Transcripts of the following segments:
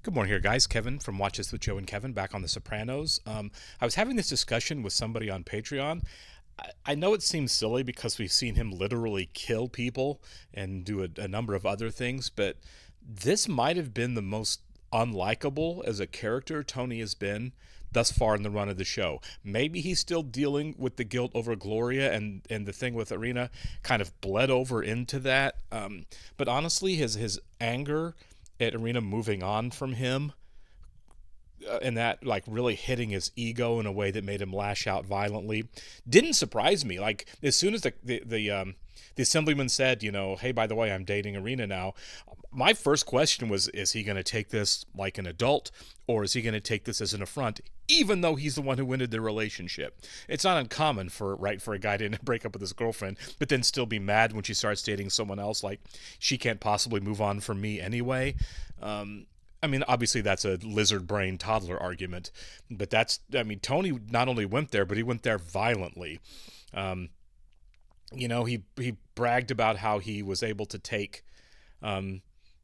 Good morning here, guys. Kevin from Watch This with Joe and Kevin back on The Sopranos. I was having this discussion with somebody on Patreon. I know it seems silly because we've seen him literally kill people and do a number of other things, but this might have been the most unlikable as a character Tony has been thus far in the run of the show. Maybe he's still dealing with the guilt over Gloria, and the thing with Irina kind of bled over into that. But honestly, his anger at Irina moving on from him, and that like really hitting his ego in a way that made him lash out violently didn't surprise me. Like as soon as the assemblyman said, hey, by the way, I'm dating Irina now, my first question was, is he going to take this like an adult, or is he going to take this as an affront, even though he's the one who ended the relationship? It's not uncommon for a guy to break up with his girlfriend, but then still be mad when she starts dating someone else, like she can't possibly move on from me anyway. I mean, obviously that's a lizard brain toddler argument, but Tony not only went there, but he went there violently. He bragged about how he was able to take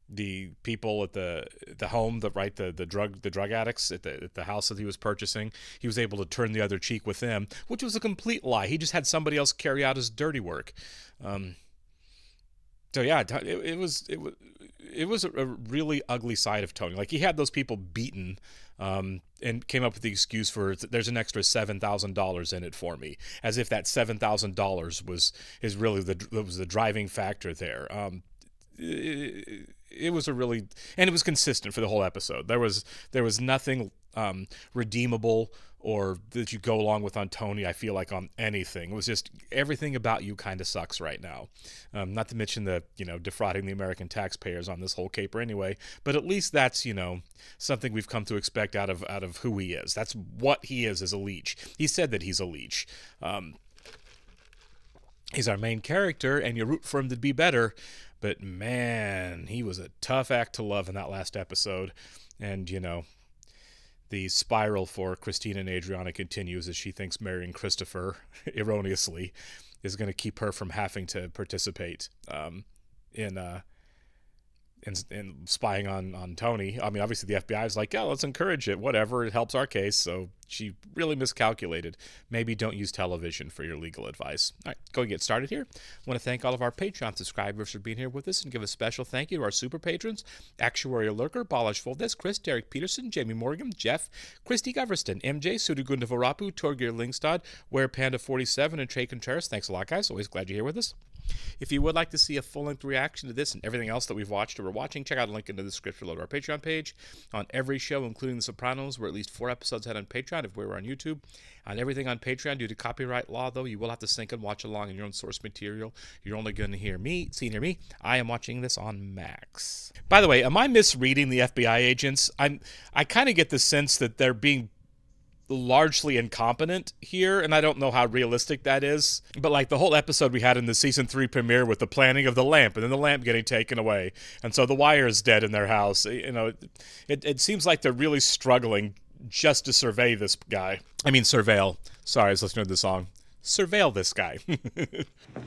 the people at the home, the drug addicts at the house that he was purchasing. He was able to turn the other cheek with them, which was a complete lie. He just had somebody else carry out his dirty work. So yeah, it was a really ugly side of Tony. Like he had those people beaten, and came up with the excuse for there's an extra $7,000 in it for me, as if that $7,000 was the driving factor there. It was and it was consistent for the whole episode. There was nothing redeemable or that you go along with on Tony, I feel like, on anything. It was just everything about you kind of sucks right now. Not to mention the defrauding the American taxpayers on this whole caper anyway. But at least that's something we've come to expect out of who he is. That's what he is as a leech. He said that he's a leech. He's our main character, and you root for him to be better. But man, he was a tough act to love in that last episode. And, the spiral for Christina and Adriana continues as she thinks marrying Christopher, erroneously, is going to keep her from having to participate in spying on Tony. I mean, obviously the FBI is like, yeah, let's encourage it. Whatever, it helps our case. So she really miscalculated. Maybe don't use television for your legal advice. All right, go and get started here. I want to thank all of our Patreon subscribers for being here with us, and give a special thank you to our super patrons: Actuarial Lurker, Balash Foldes, Chris, Derek Peterson, Jamie Morgan, Jeff, Christy Goverston, MJ, Sudagunda Varapu, Torgir Lingstad, Where Panda 47, and Trey Contreras. Thanks a lot, guys. Always glad you're here with us. If you would like to see a full-length reaction to this and everything else that we've watched or we're watching, check out a link in the description below to our Patreon page. On every show, including The Sopranos, we're at least 4 episodes ahead on Patreon if we were on YouTube. On everything on Patreon, due to copyright law, though, you will have to sync and watch along in your own source material. You're only going to hear me. I am watching this on Max. By the way, am I misreading the FBI agents? I kind of get the sense that they're being largely incompetent here, and I don't know how realistic that is, but like the whole episode we had in the season 3 premiere with the planning of the lamp and then the lamp getting taken away, and so the wire is dead in their house. It seems like they're really struggling just to survey this guy. I mean, surveil. Sorry, I was listening to the song. Surveil this guy.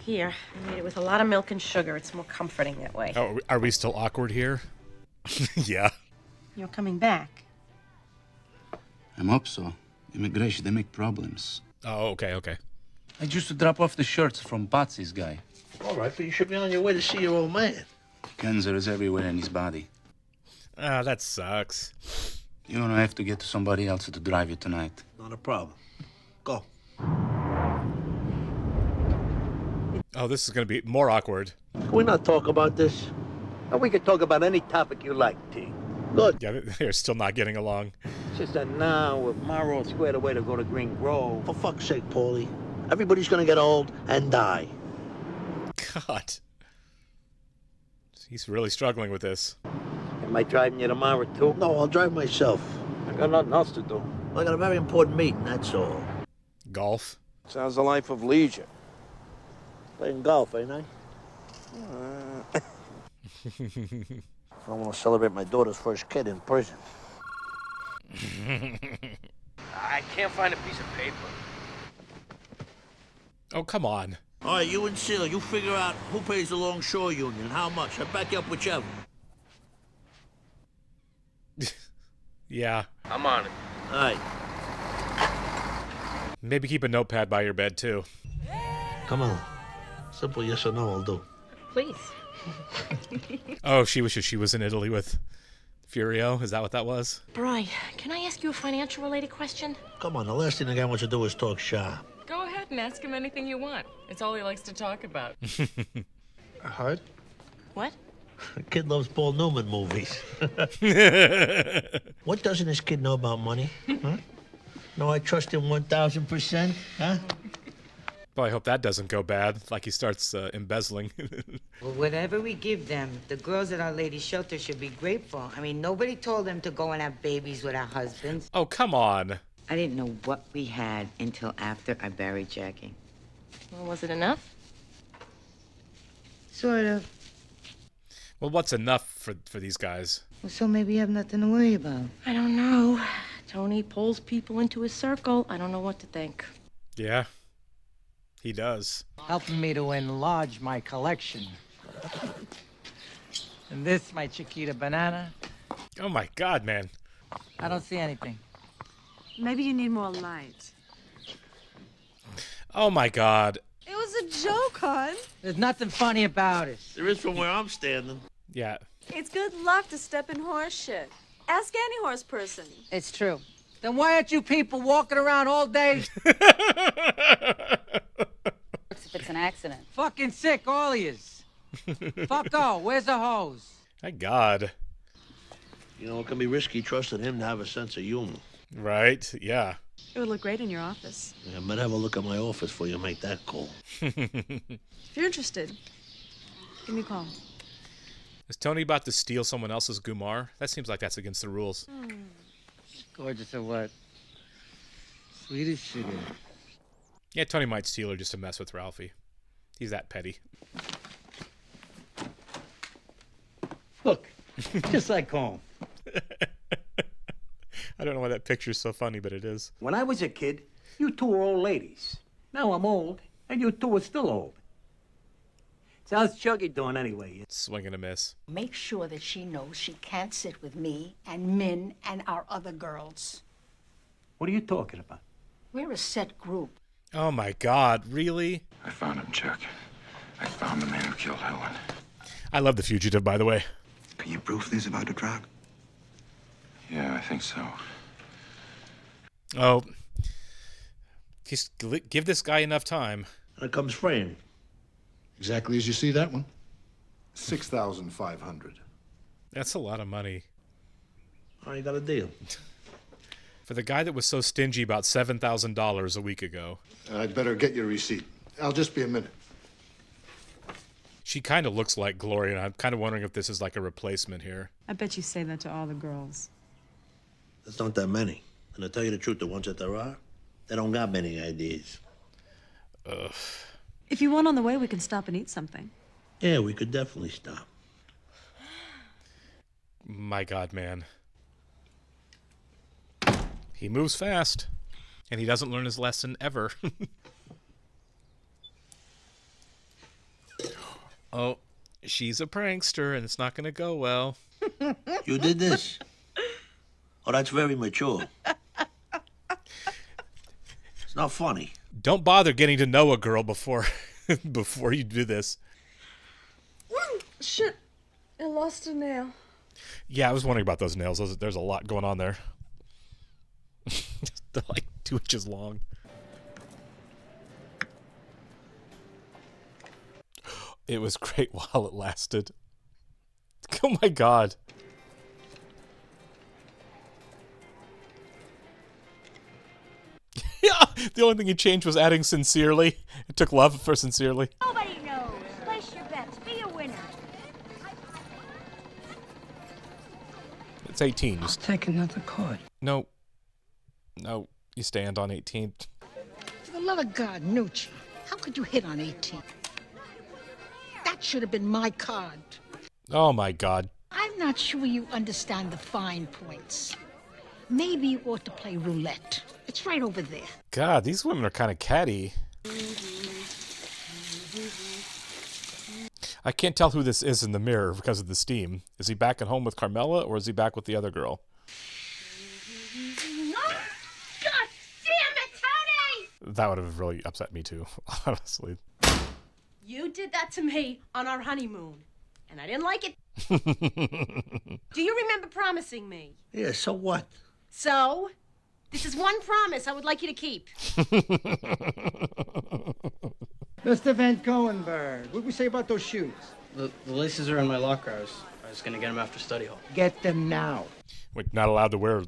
Here, I made it with a lot of milk and sugar. It's more comforting that way. Oh, are we still awkward here? Yeah. You're coming back. I hope so. Immigration, they make problems. Oh, okay. I used to drop off the shirts from Batsy's guy. All right, but you should be on your way to see your old man. Cancer is everywhere in his body. Ah, that sucks. You're gonna have to get to somebody else to drive you tonight. Not a problem. Go. Oh, this is going to be more awkward. Can we not talk about this? We can talk about any topic you like, T. Good. Yeah, they're still not getting along. It's just that now, with Morrow squared away to go to Green Grove. For fuck's sake, Paulie. Everybody's gonna get old and die. God. He's really struggling with this. Am I driving you tomorrow, too? No, I'll drive myself. I got nothing else to do. I got a very important meeting, that's all. Golf? Sounds a life of leisure. Playing golf, ain't I? I want to celebrate my daughter's first kid in prison. I can't find a piece of paper. Oh, come on. All right, you and Seal, you figure out who pays the Longshore Union and how much. I'll back you up whichever. Yeah. I'm on it. All right. Maybe keep a notepad by your bed, too. Come on. Simple yes or no will do. Please. Oh, she wishes she was in Italy with Furio. Is that what that was? Bri, can I ask you a financial related question? Come on, the last thing the guy wants to do is talk shop. Go ahead and ask him anything you want. It's all he likes to talk about. HUD? What? The kid loves Paul Newman movies. What doesn't this kid know about money? Huh? No, I trust him 1,000%. Huh? Boy, I hope that doesn't go bad. Like he starts embezzling. Well, whatever we give them, the girls at Our Lady Shelter should be grateful. I mean, nobody told them to go and have babies with our husbands. Oh, come on. I didn't know what we had until after I buried Jackie. Well, was it enough? Sort of. Well, what's enough for these guys? Well, so maybe you have nothing to worry about. I don't know. Tony pulls people into his circle. I don't know what to think. Yeah, he does. Helping me to enlarge my collection. And this, my Chiquita banana, Oh my God, man. I don't see anything. Maybe you need more light. Oh my God. It was a joke, hon. There's nothing funny about it. There is from where I'm standing. Yeah. It's good luck to step in horse shit. Ask any horse person. It's true. Then why aren't you people walking around all day If it's an accident. fucking sick, all of yous? Fucko, where's the hose? My God. You know, it can be risky trusting him to have a sense of humor. Right? Yeah. It would look great in your office. Yeah, I might have a look at my office before you make that call. If you're interested, give me a call. Is Tony about to steal someone else's Gumar? That seems like that's against the rules. Gorgeous or what? Sweet as sugar. Yeah, Tony might steal her just to mess with Ralphie. He's that petty. Look, just like home. I don't know why that picture's so funny, but it is. When I was a kid, you two were old ladies. Now I'm old, and you two are still old. So how's Chuggy doing anyway? Swing and a miss. Make sure that she knows she can't sit with me and Min and our other girls. What are you talking about? We're a set group. Oh my God, really? I found him, Chuck. I found the man who killed Helen. I love The Fugitive, by the way. Can you prove this about the drug? Yeah, I think so. Oh. Just give this guy enough time. And it comes frame. Exactly as you see that one. 6,500. That's a lot of money. I got a deal. For the guy that was so stingy about $7,000 a week ago. I'd better get your receipt. I'll just be a minute. She kind of looks like Gloria, and I'm kind of wondering if this is like a replacement here. I bet you say that to all the girls. There's not that many. And to tell you the truth, the ones that there are, they don't got many ideas. Ugh. If you want on the way, we can stop and eat something. Yeah, we could definitely stop. My God, man. He moves fast, and he doesn't learn his lesson ever. Oh, she's a prankster, and it's not going to go well. You did this? Oh, that's very mature. It's not funny. Don't bother getting to know a girl before before you do this. Shit. I lost a nail. Yeah, I was wondering about those nails. There's a lot going on there. They're like 2 inches long. It was great while it lasted. Oh my God. Yeah, the only thing he changed was adding sincerely. It took love for sincerely. Nobody knows. Place your bets. Be a winner. It's 18. Take another card. No. No, you stand on 18. For the love of God, Nucci, how could you hit on 18? That should have been my card. Oh my God. I'm not sure you understand the fine points. Maybe you ought to play roulette. It's right over there. God, these women are kind of catty. I can't tell who this is in the mirror because of the steam. Is he back at home with Carmela, or is he back with the other girl? God damn it, Tony! That would have really upset me too, honestly. You did that to me on our honeymoon, and I didn't like it. Do you remember promising me? Yeah, so what? So, this is one promise I would like you to keep. Mr. Van Coenberg, what did we say about those shoes? The laces are in my locker. I was gonna get them after study hall. Get them now. Wait, not allowed to wear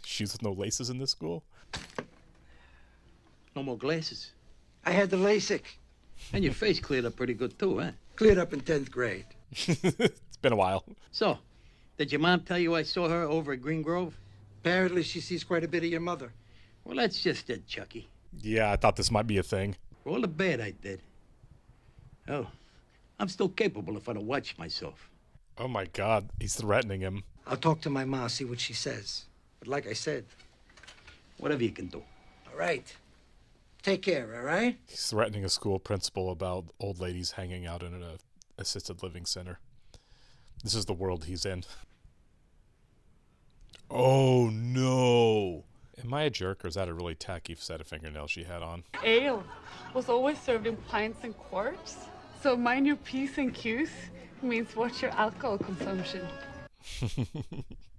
shoes with no laces in this school? No more glasses. I had the LASIK. And your face cleared up pretty good, too, huh? Cleared up in 10th grade. It's been a while. So, did your mom tell you I saw her over at Green Grove? Apparently she sees quite a bit of your mother. Well, that's just it, Chucky. Yeah, I thought this might be a thing. For all the bad I did. Oh, I'm still capable if I don't watch myself. Oh my God, he's threatening him. I'll talk to my mom, see what she says. But like I said... Whatever you can do. All right. Take care, all right? He's threatening a school principal about old ladies hanging out in an assisted living center. This is the world he's in. Oh no! Am I a jerk, or is that a really tacky set of fingernails she had on? Ale was always served in pints and quarts. So mind your P's and Q's means watch your alcohol consumption.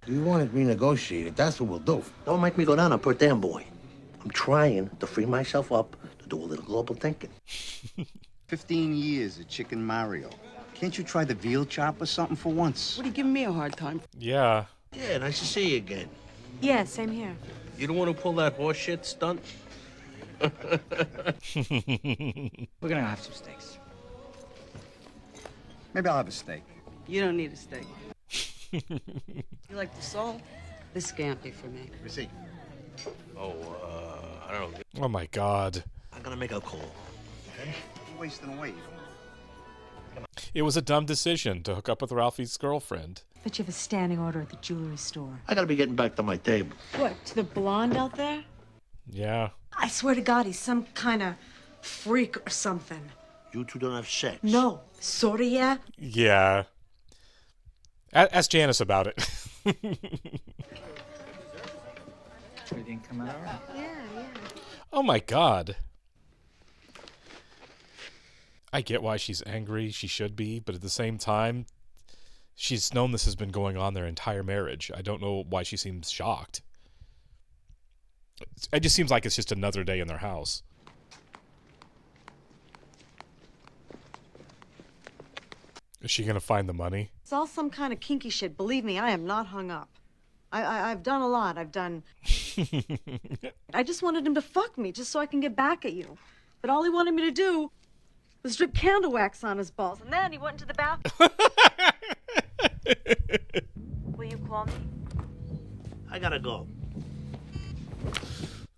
You want it renegotiated, that's what we'll do. Don't make me go down on per damn boy. I'm trying to free myself up to do a little global thinking. 15 years of Chicken Mario. Can't you try the veal chop or something for once? What are you giving me a hard time? Yeah. Yeah, nice to see you again. Yeah, same here. You don't want to pull that horse shit stunt? We're gonna have some steaks. Maybe I'll have a steak. You don't need a steak. You like the salt? This scampi for me. Receipt. Oh, I don't know. Oh my God. I'm gonna make a call. Okay? You're wasting away. It was a dumb decision to hook up with Ralphie's girlfriend. But you have a standing order at the jewelry store. I gotta be getting back to my table. What, to the blonde out there? Yeah. I swear to God, he's some kind of freak or something. You two don't have sex. No, sorta, yeah. Yeah. Ask Janice about it. Everything come out all right? Yeah. Oh my God. I get why she's angry. She should be. But at the same time, she's known this has been going on their entire marriage. I don't know why she seems shocked. It just seems like it's just another day in their house. Is she going to find the money? It's all some kind of kinky shit. Believe me, I am not hung up. I've done a lot. I just wanted him to fuck me just so I can get back at you. But all he wanted me to do was drip candle wax on his balls. And then he went into the bathroom. Will you call me? I gotta go.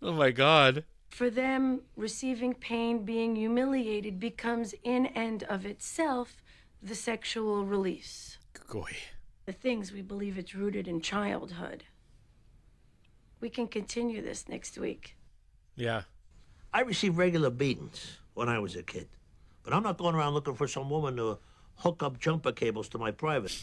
Oh my God. For them, receiving pain, being humiliated becomes in and of itself the sexual release. Goy. The things we believe it's rooted in childhood. We can continue this next week. Yeah. I received regular beatings when I was a kid. But I'm not going around looking for some woman to hook up jumper cables to my private.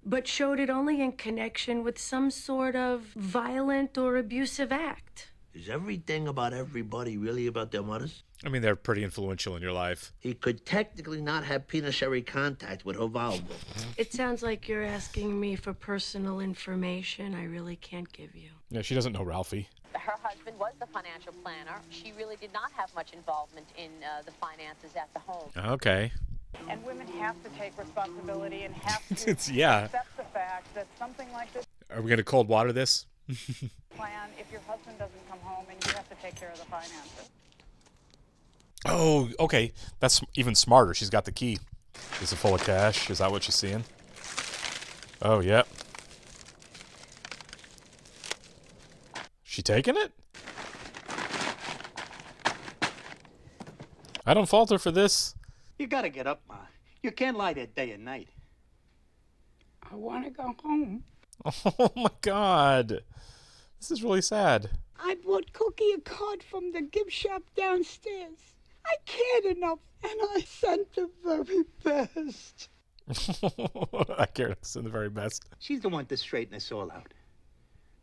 But showed it only in connection with some sort of violent or abusive act. Is everything about everybody really about their mothers? I mean, they're pretty influential in your life. He could technically not have penitentiary contact with Hovaldo. It sounds like you're asking me for personal information I really can't give you. Yeah, she doesn't know Ralphie. Her husband was the financial planner. She really did not have much involvement in the finances at the home. Okay. And women have to take responsibility and have to Yeah. accept the fact that something like this Are we going to cold water this? plan if your husband doesn't come home and you have to take care of the finances. Oh, okay. That's even smarter. She's got the key. Is it full of cash? Is that what she's seeing? Oh, yep. She taking it? I don't fault her for this. You gotta get up, Ma. You can't lie there day and night. I want to go home. Oh my God. This is really sad. I bought Cookie a card from the gift shop downstairs. I cared enough, and I sent the very best. I care to send the very best. She's the one to straighten us all out.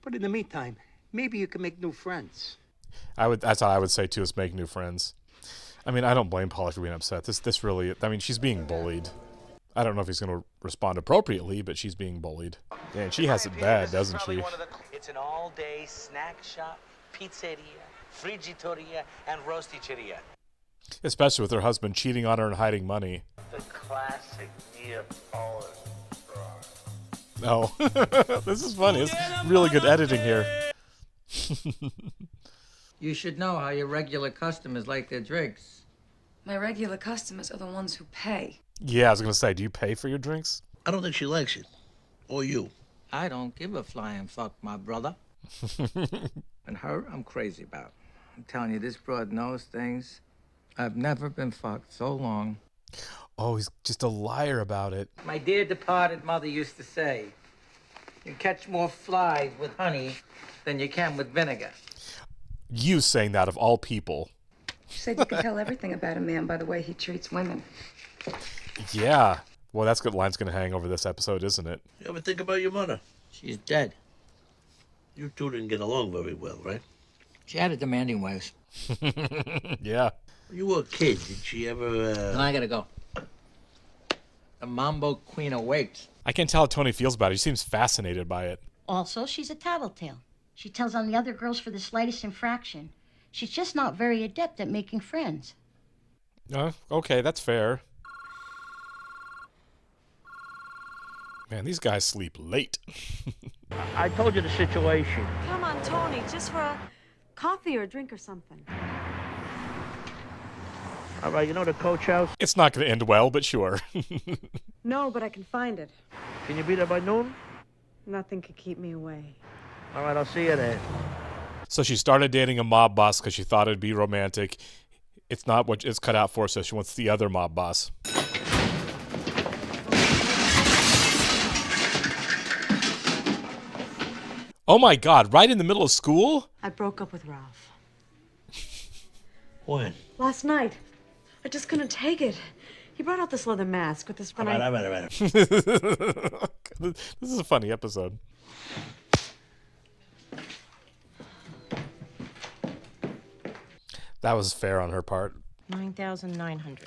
But in the meantime, maybe you can make new friends. That's how I would say too, is make new friends. I mean, I don't blame Polly for being upset. This really, I mean, she's being bullied. I don't know if he's going to respond appropriately, but she's being bullied. And she has it bad, doesn't she? It's an all-day snack shop, pizzeria, frigitoria, and rosticeria. Especially with her husband cheating on her and hiding money. The classic Neapolitan. Oh, this is funny. It's really good editing here. You should know how your regular customers like their drinks. My regular customers are the ones who pay. Yeah, I was going to say, do you pay for your drinks? I don't think she likes it. Or you. I don't give a flying fuck, my brother. And her, I'm crazy about. I'm telling you, this broad knows things. I've never been fucked so long. Oh, he's just a liar about it. My dear departed mother used to say, you catch more flies with honey than you can with vinegar. You saying that of all people. She said you can tell everything about a man by the way he treats women. Yeah. Well, that's good line's going to hang over this episode, isn't it? You ever think about your mother? She's dead. You two didn't get along very well, right? She had a demanding ways. Yeah. When you were a kid, did she ever... And I gotta go. The Mambo Queen awaits. I can't tell how Tony feels about it. He seems fascinated by it. Also, she's a tattletale. She tells on the other girls for the slightest infraction. She's just not very adept at making friends. Okay, that's fair. Man, these guys sleep late. I told you the situation. Come on, Tony, just for a coffee or a drink or something. All right, you know the coach house? It's not going to end well, but sure. No, but I can find it. Can you be there by noon? Nothing could keep me away. All right, I'll see you there. So she started dating a mob boss because she thought it'd be romantic. It's not what it's cut out for, so she wants the other mob boss. Oh my God, right in the middle of school? I broke up with Ralph. When? Last night. I just couldn't take it. He brought out this leather mask with this... All right. This is a funny episode. That was fair on her part. $9,900.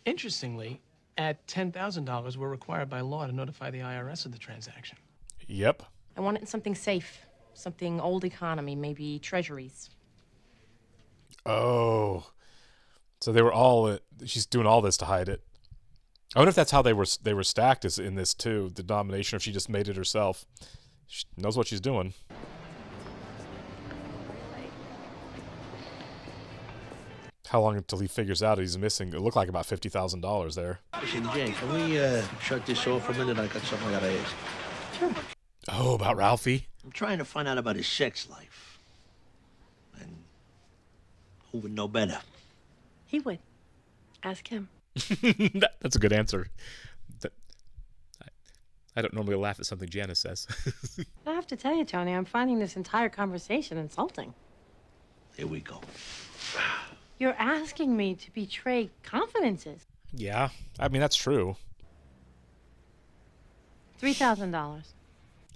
Interestingly, at $10,000, we're required by law to notify the IRS of the transaction. Yep. I want it in something safe, something old economy, maybe treasuries. Oh. So they were all... she's doing all this to hide it. I wonder if that's how they were stacked is in this too, the denomination, or if she just made it herself. She knows what she's doing. How long until he figures out he's missing? It looked like about $50,000 there. Listen, Jane, can we shut this off for a minute? I got something I gotta ask. Sure. Oh, about Ralphie? I'm trying to find out about his sex life. And who would know better? He would. Ask him. That's a good answer. I don't normally laugh at something Janice says. I have to tell you, Tony, I'm finding this entire conversation insulting. Here we go. You're asking me to betray confidences. Yeah, I mean, that's true. $3,000.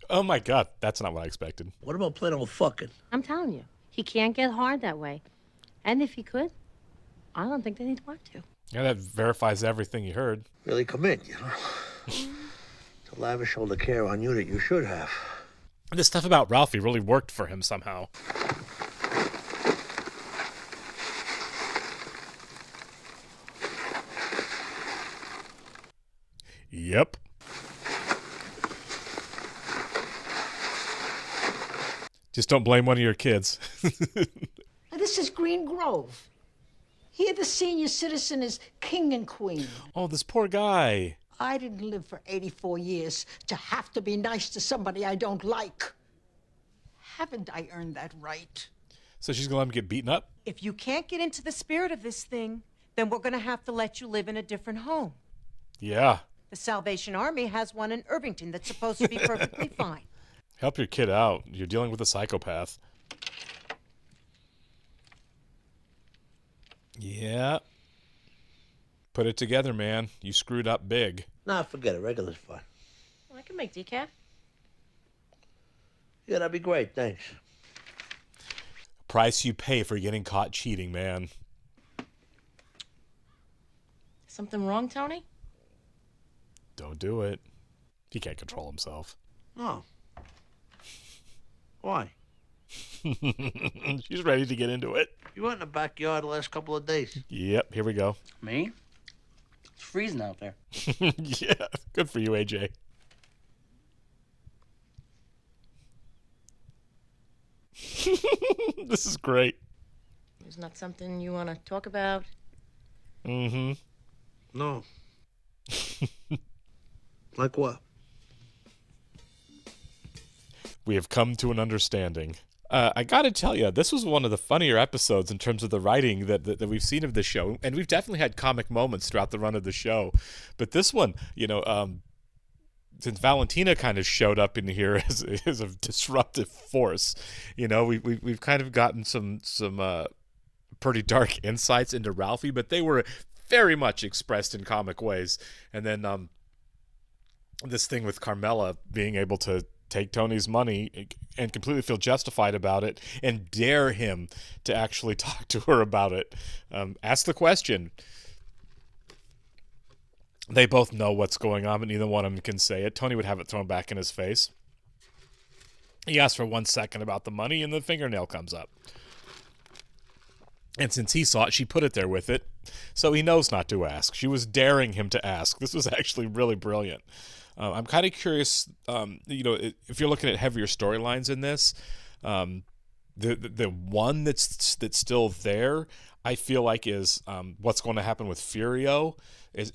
Oh my God, that's not what I expected. What about plain old fucking? I'm telling you, he can't get hard that way. And if he could, I don't think that he'd want to. Yeah, that verifies everything you heard. Really commit, you know? To lavish all the care on you that you should have. This stuff about Ralphie really worked for him somehow. Yep. Just don't blame one of your kids. Now, this is Green Grove. Here the senior citizen is king and queen. Oh, this poor guy. I didn't live for 84 years to have to be nice to somebody I don't like. Haven't I earned that right? So she's gonna let him get beaten up? If you can't get into the spirit of this thing, then we're gonna have to let you live in a different home. Yeah. The Salvation Army has one in Irvington that's supposed to be perfectly fine. Help your kid out. You're dealing with a psychopath. Yeah. Put it together, man. You screwed up big. Nah, forget it. Regular's fine. Well, I can make decaf. Yeah, that'd be great. Thanks. Price you pay for getting caught cheating, man. Something wrong, Tony? Don't do it. He can't control himself. Oh. Why? She's ready to get into it. You were in the backyard the last couple of days. Yep, here we go. Me? It's freezing out there. Yeah, good for you, AJ. This is great. It's not something you want to talk about? Mm-hmm. No. Like what? We have come to an understanding. I gotta tell you, this was one of the funnier episodes in terms of the writing that we've seen of the show, and we've definitely had comic moments throughout the run of the show. But this one, since Valentina kind of showed up in here as a disruptive force, we've kind of gotten some pretty dark insights into Ralphie, but they were very much expressed in comic ways. And then this thing with Carmela being able to take Tony's money and completely feel justified about it and dare him to actually talk to her about it. Ask the question. They both know what's going on, but neither one of them can say it. Tony would have it thrown back in his face. He asks for 1 second about the money, and the fingernail comes up. And since he saw it, she put it there with it, so he knows not to ask. She was daring him to ask. This was actually really brilliant. I'm kind of curious, if you're looking at heavier storylines in this, the one that's still there, I feel like is what's going to happen with Furio. Is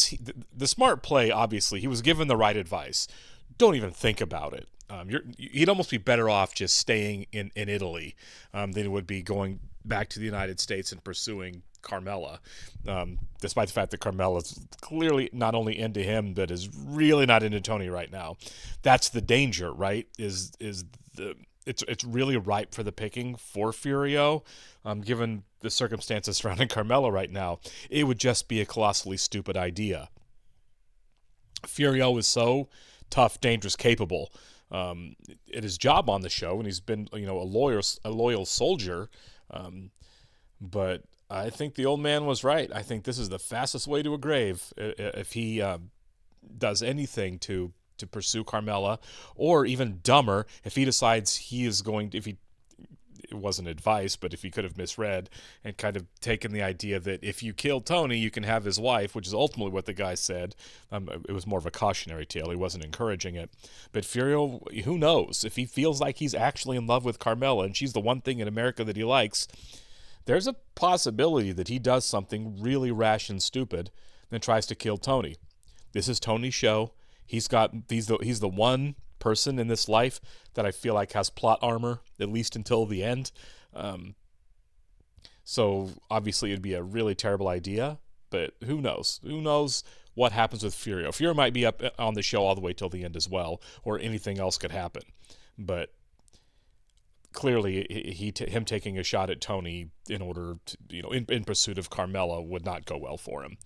he, the smart play? Obviously, he was given the right advice. Don't even think about it. He'd almost be better off just staying in Italy than it would be going back to the United States and pursuing Carmela, despite the fact that Carmela's clearly not only into him, but is really not into Tony right now. That's the danger, right? It's really ripe for the picking for Furio, given the circumstances surrounding Carmela right now. It would just be a colossally stupid idea. Furio is so tough, dangerous, capable at his job on the show, and he's been a loyal soldier. But I think the old man was right. I think this is the fastest way to a grave if he does anything to pursue Carmela, or even dumber, if he decides he is going to, it wasn't advice, but if he could have misread and kind of taken the idea that if you kill Tony, you can have his wife, which is ultimately what the guy said. It was more of a cautionary tale. He wasn't encouraging it. But Furio, who knows? If he feels like he's actually in love with Carmela and she's the one thing in America that he likes, there's a possibility that he does something really rash and stupid and tries to kill Tony. This is Tony's show. He's the one person in this life that I feel like has plot armor, at least until the end. So obviously it'd be a really terrible idea, but who knows? Who knows what happens with Furio? Furio might be up on the show all the way till the end as well, or anything else could happen. But clearly him taking a shot at Tony in order to, in pursuit of Carmela would not go well for him.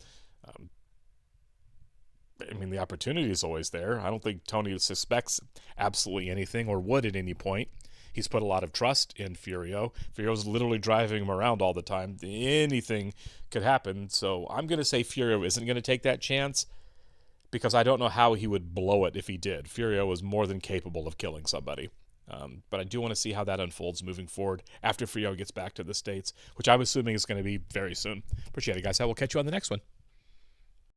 The opportunity is always there. I don't think Tony suspects absolutely anything or would at any point. He's put a lot of trust in Furio. Furio's literally driving him around all the time. Anything could happen. So I'm going to say Furio isn't going to take that chance because I don't know how he would blow it if he did. Furio is more than capable of killing somebody. But I do want to see how that unfolds moving forward after Furio gets back to the States, which I'm assuming is going to be very soon. Appreciate it, guys. I will catch you on the next one.